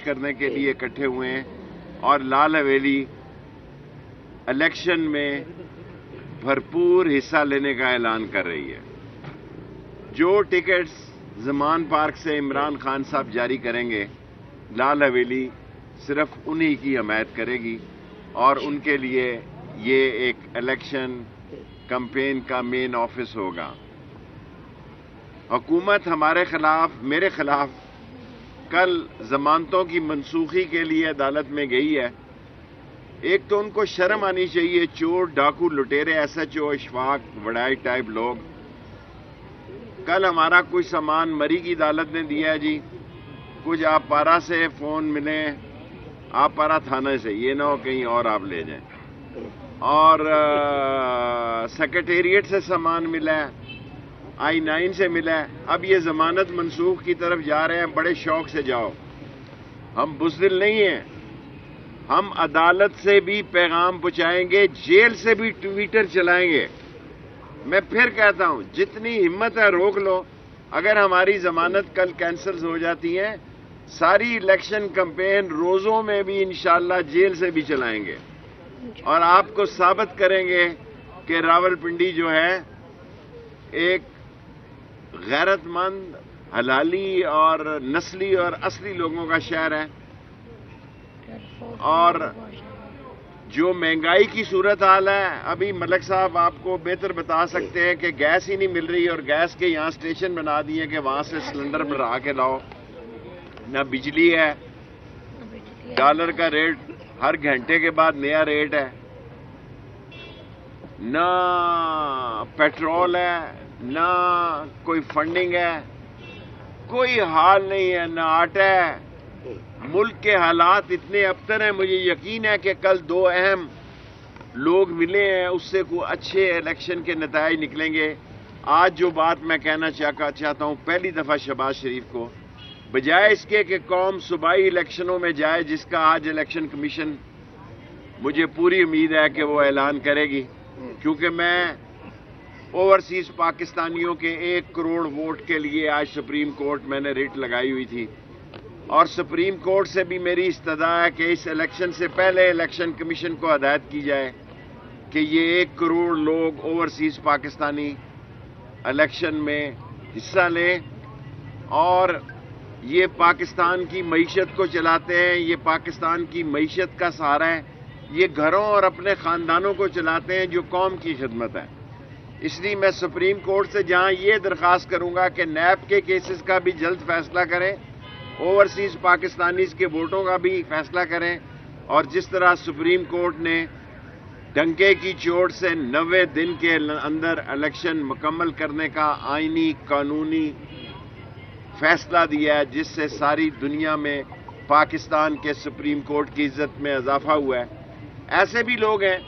مارچ کرنے کے لیے اکٹھے ہوئے ہیں اور لال حویلی الیکشن میں بھرپور حصہ لینے کا اعلان کر رہی ہے۔ جو ٹکٹس زمان پارک سے عمران خان صاحب جاری کریں گے، لال حویلی صرف انہی کی حمایت کرے گی اور ان کے لیے یہ ایک الیکشن کمپین کا مین آفس ہوگا۔ حکومت ہمارے خلاف، میرے خلاف کل ضمانتوں کی منسوخی کے لیے عدالت میں گئی ہے۔ ایک تو ان کو شرم آنی چاہیے، چور، ڈاکو، لٹیرے، S H O, Ashfaq Wadai type لوگ۔ کل ہمارا کوئی سامان مری کی عدالت نے دیا ہے جی، کچھ آپ پارا سے فون ملیں، آپ پارا تھانے سے، یہ نہ ہو کہیں اور آپ لے جائیں، اور سیکریٹریٹ سے سامان ملا ہے، I-9 سے ملا ہے۔ اب یہ ضمانت منسوخ کی طرف جا رہے ہیں، بڑے شوق سے جاؤ۔ ہم بزدل نہیں ہیں، ہم عدالت سے بھی پیغام پہنچائیں گے، جیل سے بھی ٹویٹر چلائیں گے۔ میں پھر کہتا ہوں، جتنی ہمت ہے روک لو۔ اگر ہماری ضمانت کل کینسل ہو جاتی ہے، ساری الیکشن کمپین روزوں میں بھی انشاءاللہ جیل سے بھی چلائیں گے اور آپ کو ثابت کریں گے کہ راولپنڈی جو ہے ایک غیرت مند، حلالی اور نسلی اور اصلی لوگوں کا شہر ہے۔ اور جو مہنگائی کی صورتحال ہے، ابھی ملک صاحب آپ کو بہتر بتا سکتے ہیں کہ گیس ہی نہیں مل رہی، اور گیس کے یہاں اسٹیشن بنا دیے کہ وہاں سے سلنڈر بھرا کے لاؤ۔ نہ بجلی ہے، ڈالر کا ریٹ ہر گھنٹے کے بعد نیا ریٹ ہے، نہ پیٹرول ہے، نہ کوئی فنڈنگ ہے، کوئی حال نہیں ہے، نہ آٹا ہے۔ ملک کے حالات اتنے ابتر ہیں، مجھے یقین ہے کہ کل دو اہم لوگ ملے ہیں، اس سے کوئی اچھے الیکشن کے نتائج نکلیں گے۔ آج جو بات میں کہنا چاہتا ہوں، پہلی دفعہ شہباز شریف کو، بجائے اس کے کہ قوم صوبائی الیکشنوں میں جائے، جس کا آج الیکشن کمیشن مجھے پوری امید ہے کہ وہ اعلان کرے گی، کیونکہ میں اوورسیز پاکستانیوں کے 1 کروڑ ووٹ کے لیے آج سپریم کورٹ میں نے ریٹ لگائی ہوئی تھی، اور سپریم کورٹ سے بھی میری استدعا ہے کہ اس الیکشن سے پہلے الیکشن کمیشن کو ہدایت کی جائے کہ یہ 1 کروڑ لوگ اوورسیز پاکستانی الیکشن میں حصہ لیں، اور یہ پاکستان کی معیشت کو چلاتے ہیں، یہ پاکستان کی معیشت کا سہارا ہے، یہ گھروں اور اپنے خاندانوں کو چلاتے ہیں جو قوم کی خدمت ہے۔ اس لیے میں سپریم کورٹ سے جہاں یہ درخواست کروں گا کہ نیب کے کیسز کا بھی جلد فیصلہ کریں، اوورسیز پاکستانیز کے ووٹوں کا بھی فیصلہ کریں، اور جس طرح سپریم کورٹ نے ڈنکے کی چوٹ سے 90 دن کے اندر الیکشن مکمل کرنے کا آئینی قانونی فیصلہ دیا ہے، جس سے ساری دنیا میں پاکستان کے سپریم کورٹ کی عزت میں اضافہ ہوا ہے۔ ایسے بھی لوگ ہیں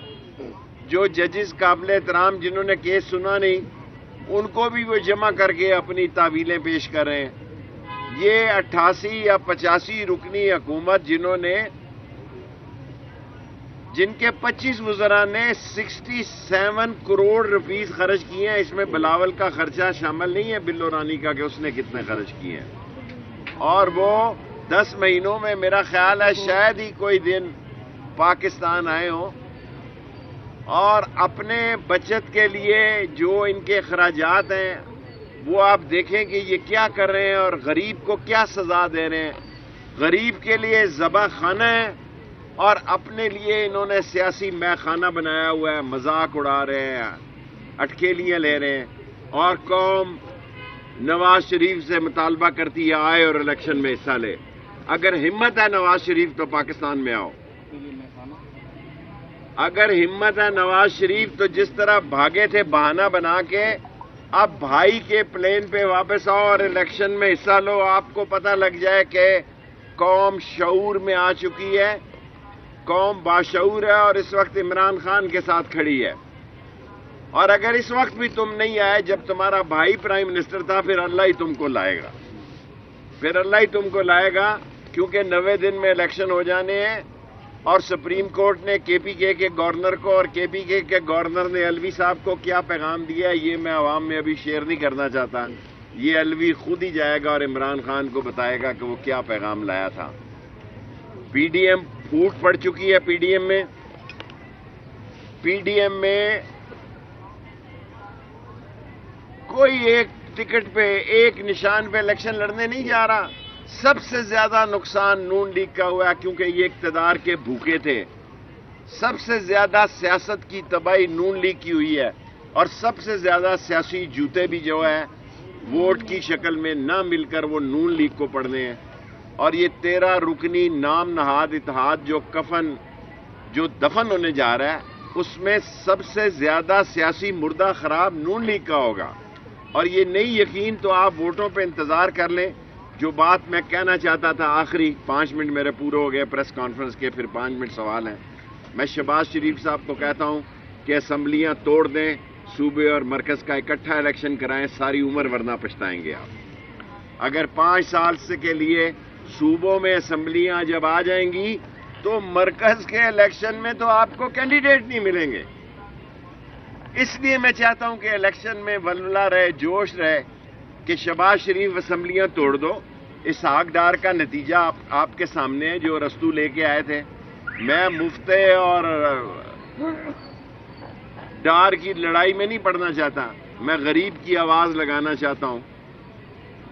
جو ججز قابل احترام جنہوں نے کیس سنا نہیں، ان کو بھی وہ جمع کر کے اپنی تعویلیں پیش کر رہے ہیں۔ یہ 88 یا 85 رکنی حکومت جن کے 25 وزراء نے 67 کروڑ روپیز خرچ کیے ہیں، اس میں بلاول کا خرچہ شامل نہیں ہے، بلو رانی کا کہ اس نے کتنے خرچ کیے ہیں، اور وہ 10 مہینوں میں میرا خیال ہے شاید ہی کوئی دن پاکستان آئے ہوں، اور اپنے بچت کے لیے جو ان کے اخراجات ہیں وہ آپ دیکھیں کہ یہ کیا کر رہے ہیں اور غریب کو کیا سزا دے رہے ہیں۔ غریب کے لیے ذبح خانہ ہے اور اپنے لیے انہوں نے سیاسی مے خانہ بنایا ہوا ہے، مذاق اڑا رہے ہیں، اٹکیلیاں لے رہے ہیں، اور قوم نواز شریف سے مطالبہ کرتی ہے آئے اور الیکشن میں حصہ لے۔ اگر ہمت ہے نواز شریف تو پاکستان میں آؤ، اگر ہمت ہے نواز شریف تو جس طرح بھاگے تھے بہانہ بنا کے، اب بھائی کے پلین پہ واپس آؤ اور الیکشن میں حصہ لو۔ آپ کو پتہ لگ جائے کہ قوم شعور میں آ چکی ہے، قوم باشعور ہے اور اس وقت عمران خان کے ساتھ کھڑی ہے۔ اور اگر اس وقت بھی تم نہیں آئے جب تمہارا بھائی پرائم منسٹر تھا، پھر اللہ ہی تم کو لائے گا، پھر اللہ ہی تم کو لائے گا، کیونکہ 90 دن میں الیکشن ہو جانے ہیں۔ اور سپریم کورٹ نے کے پی کے گورنر کو اور کے پی کے گورنر نے الوی صاحب کو کیا پیغام دیا ہے، یہ میں عوام میں ابھی شیئر نہیں کرنا چاہتا، یہ الوی خود ہی جائے گا اور عمران خان کو بتائے گا کہ وہ کیا پیغام لایا تھا۔ پی ڈی ایم پھوٹ پڑ چکی ہے. پی ڈی ایم میں کوئی ایک ٹکٹ پہ ایک نشان پہ الیکشن لڑنے نہیں جا رہا. سب سے زیادہ نقصان نون لیگ کا ہوا ہے کیونکہ یہ اقتدار کے بھوکے تھے. سب سے زیادہ سیاست کی تباہی نون لیگ کی ہوئی ہے اور سب سے زیادہ سیاسی جوتے بھی جو ہے ووٹ کی شکل میں نہ مل کر وہ نون لیگ کو پڑنے ہیں. اور یہ 13 رکنی نام نہاد اتحاد جو دفن ہونے جا رہا ہے اس میں سب سے زیادہ سیاسی مردہ خراب نون لیگ کا ہوگا. اور یہ نہیں یقین تو آپ ووٹوں پہ انتظار کر لیں. جو بات میں کہنا چاہتا تھا آخری 5 منٹ میرے پورے ہو گئے پریس کانفرنس کے، پھر 5 منٹ سوال ہیں. میں شہباز شریف صاحب کو کہتا ہوں کہ اسمبلیاں توڑ دیں، صوبے اور مرکز کا اکٹھا الیکشن کرائیں، ساری عمر ورنہ پچھتائیں گے آپ. اگر 5 سال سے کے لیے صوبوں میں اسمبلیاں جب آ جائیں گی تو مرکز کے الیکشن میں تو آپ کو کینڈیڈیٹ نہیں ملیں گے. اس لیے میں چاہتا ہوں کہ الیکشن میں ولولہ رہے، جوش رہے کہ شہباز شریف اسمبلیاں توڑ دو. اسحاق ڈار کا نتیجہ آپ کے سامنے ہے جو رستو لے کے آئے تھے. میں مفتے اور ڈار کی لڑائی میں نہیں پڑنا چاہتا، میں غریب کی آواز لگانا چاہتا ہوں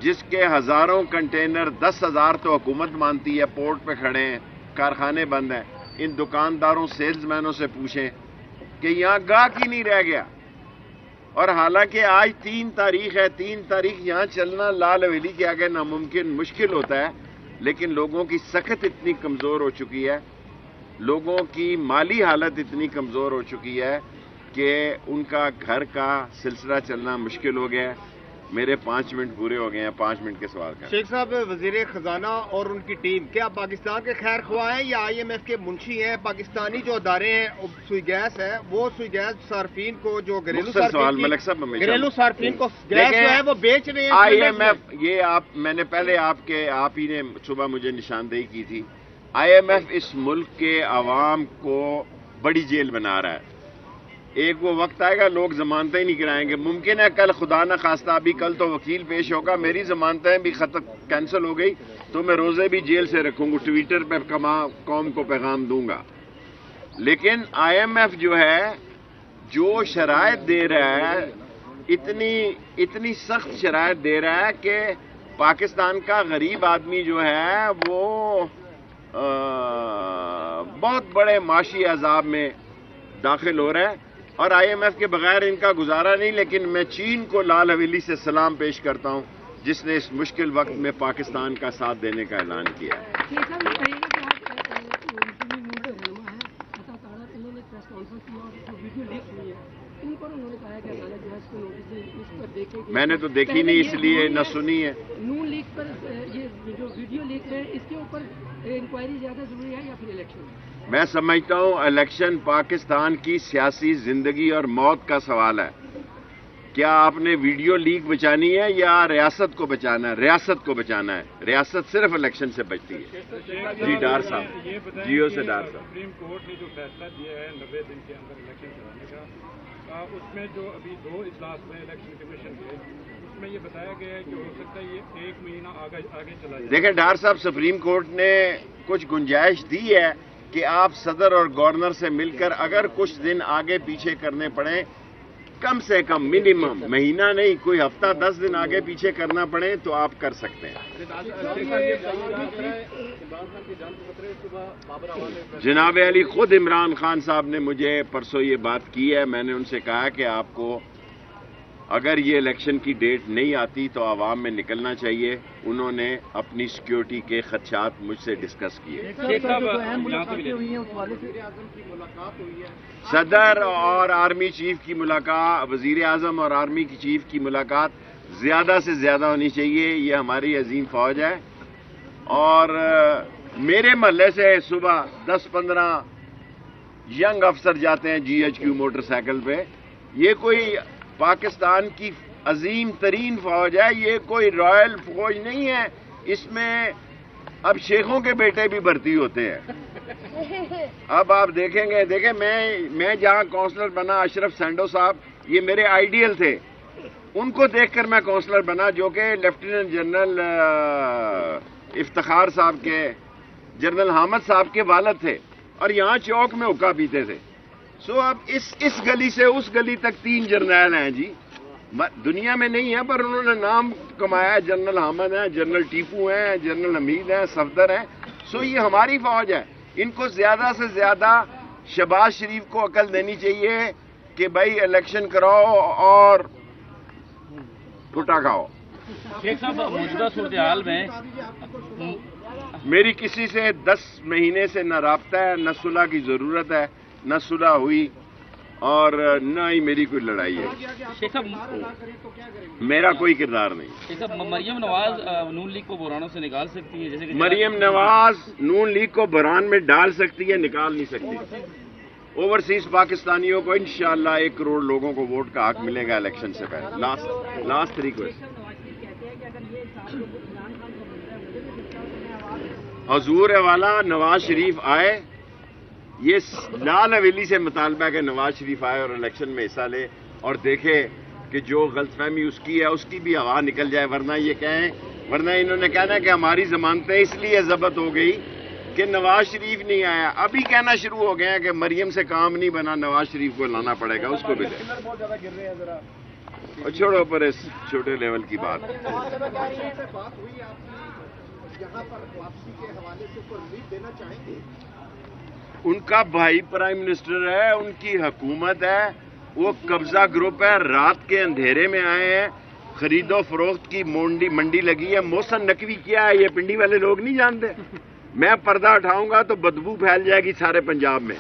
جس کے ہزاروں کنٹینر 10,000 تو حکومت مانتی ہے پورٹ پہ کھڑے ہیں، کارخانے بند ہیں. ان دکانداروں سیلز مینوں سے پوچھیں کہ یہاں گاہک ہی نہیں رہ گیا. اور حالانکہ آج 3 تاریخ ہے، 3 تاریخ یہاں چلنا لال حویلی کے آگے ناممکن مشکل ہوتا ہے. لیکن لوگوں کی سخت اتنی کمزور ہو چکی ہے، لوگوں کی مالی حالت اتنی کمزور ہو چکی ہے کہ ان کا گھر کا سلسلہ چلنا مشکل ہو گیا ہے. میرے 5 منٹ پورے ہو گئے ہیں. 5 منٹ کے سوال کا. شیخ صاحب، وزیر خزانہ اور ان کی ٹیم کیا پاکستان کے خیر خواہ ہیں یا آئی ایم ایف کے منشی ہیں؟ پاکستانی جو ادارے ہیں سوئی گیس ہے، وہ سوئی گیس صارفین کو جو گھریلو صارفین کو گیس جو ہے وہ بیچ رہے ہیں. آئی ایم ایف یہ میں نے پہلے آپ ہی نے صبح مجھے نشاندہی کی تھی. آئی ایم ایف اس ملک کے عوام کو بڑی جیل بنا رہا ہے. ایک وہ وقت آئے گا لوگ ضمانتیں ہی نہیں کرائیں گے. ممکن ہے کل خدا نہ خواستہ ابھی کل تو وکیل پیش ہوگا، میری ضمانتیں بھی کینسل ہو گئی تو میں روزے بھی جیل سے رکھوں گا، ٹویٹر پہ قوم کو پیغام دوں گا. لیکن آئی ایم ایف جو ہے جو شرائط دے رہا ہے اتنی سخت شرائط دے رہا ہے کہ پاکستان کا غریب آدمی جو ہے وہ بہت بڑے معاشی عذاب میں داخل ہو رہا ہے. اور آئی ایم ایف کے بغیر ان کا گزارا نہیں. لیکن میں چین کو لال حویلی سے سلام پیش کرتا ہوں جس نے اس مشکل وقت میں پاکستان کا ساتھ دینے کا اعلان کیا ہے. میں نے تو دیکھی نہیں اس لیے نہ سنی ہے. نون لیگ پر یہ جو ویڈیو لیک ہے اس کے اوپر انکوائری زیادہ ضروری ہے یا پھر الیکشن؟ میں سمجھتا ہوں الیکشن پاکستان کی سیاسی زندگی اور موت کا سوال ہے. کیا آپ نے ویڈیو لیک بچانی ہے یا ریاست کو بچانا ہے؟ ریاست کو بچانا ہے. ریاست صرف الیکشن سے بچتی ہے. جی ڈار صاحب، جیو سے ڈار صاحب. سپریم کورٹ نے جو فیصلہ دیا ہے 90 دن کے اندر الیکشن کرانے کا، اس میں جو ابھی 2 اجلاس میں الیکشن کمیشن کے اس میں یہ بتایا گیا ہے کہ ہو سکتا ہے یہ 1 مہینہ آگے چلا جائے. دیکھیں ڈار صاحب، سپریم کورٹ نے کچھ گنجائش دی ہے کہ آپ صدر اور گورنر سے مل کر اگر کچھ دن آگے پیچھے کرنے پڑیں، کم سے کم منیمم مہینہ نہیں کوئی ہفتہ 10 دن آگے پیچھے کرنا پڑے تو آپ کر سکتے ہیں. جناب علی خود عمران خان صاحب نے مجھے پرسوں یہ بات کی ہے. میں نے ان سے کہا کہ آپ کو اگر یہ الیکشن کی ڈیٹ نہیں آتی تو عوام میں نکلنا چاہیے. انہوں نے اپنی سیکیورٹی کے خدشات مجھ سے ڈسکس کیے. صدر اور آرمی چیف کی ملاقات، وزیر اعظم اور آرمی کی چیف کی ملاقات زیادہ سے زیادہ ہونی چاہیے. یہ ہماری عظیم فوج ہے. اور میرے محلے سے صبح 10-15 ینگ افسر جاتے ہیں GHQ موٹر سائیکل پہ. یہ کوئی پاکستان کی عظیم ترین فوج ہے، یہ کوئی رائل فوج نہیں ہے. اس میں اب شیخوں کے بیٹے بھی بھرتی ہوتے ہیں. اب آپ دیکھیں گے. دیکھیں میں جہاں کونسلر بنا، اشرف سینڈو صاحب یہ میرے آئیڈیل تھے. ان کو دیکھ کر میں کونسلر بنا جو کہ لیفٹیننٹ جنرل افتخار صاحب کے جنرل حامد صاحب کے والد تھے اور یہاں چوک میں حقہ پیتے تھے. سو اب اس گلی سے اس گلی تک 3 جرنیل ہیں جی. دنیا میں نہیں ہے پر انہوں نے نام کمایا ہے. جنرل حامد ہیں, جنرل ٹیپو ہیں, جنرل حمید ہیں, صفدر ہیں. سو یہ ہماری فوج ہے. ان کو زیادہ سے زیادہ شہباز شریف کو عقل دینی چاہیے کہ بھائی الیکشن کراؤ اور ٹوٹا کھاؤ. شیخ صاحب موجودہ صورتحال میں میری کسی سے 10 مہینے سے نہ رابطہ ہے, نہ صلح کی ضرورت ہے, نہ صلح ہوئی اور نہ ہی میری کوئی لڑائی ہے. شیخ صاحب میرا کوئی کردار نہیں. شیخ صاحب مریم نواز نون لیگ کو بحرانوں سے نکال سکتی ہے, جیسے کہ مریم نواز نون لیگ کو بحران میں ڈال سکتی ہے, نکال نہیں سکتی. اوورسیز پاکستانیوں کو انشاءاللہ 1 کروڑ لوگوں کو ووٹ کا حق ملے گا الیکشن سے پہلے. Last request. حضور والا نواز شریف آئے, یہ لال حویلی سے مطالبہ ہے کہ نواز شریف آئے اور الیکشن میں حصہ لے اور دیکھے کہ جو غلط فہمی اس کی ہے اس کی بھی ہوا نکل جائے. ورنہ یہ کہیں, ورنہ انہوں نے کہنا کہ ہماری ضمانتیں اس لیے ضبط ہو گئی کہ نواز شریف نہیں آیا. ابھی کہنا شروع ہو گیا کہ مریم سے کام نہیں بنا, نواز شریف کو لانا پڑے گا, اس کو بھی لے. اور چھوڑو پر اس چھوٹے لیول کی بات. ان کا بھائی پرائم منسٹر ہے, ان کی حکومت ہے, وہ قبضہ گروپ ہے. رات کے اندھیرے میں آئے ہیں, خرید و فروخت کی منڈی لگی ہے. محسن نقوی کیا ہے یہ پنڈی والے لوگ نہیں جانتے. میں پردہ اٹھاؤں گا تو بدبو پھیل جائے گی سارے پنجاب میں.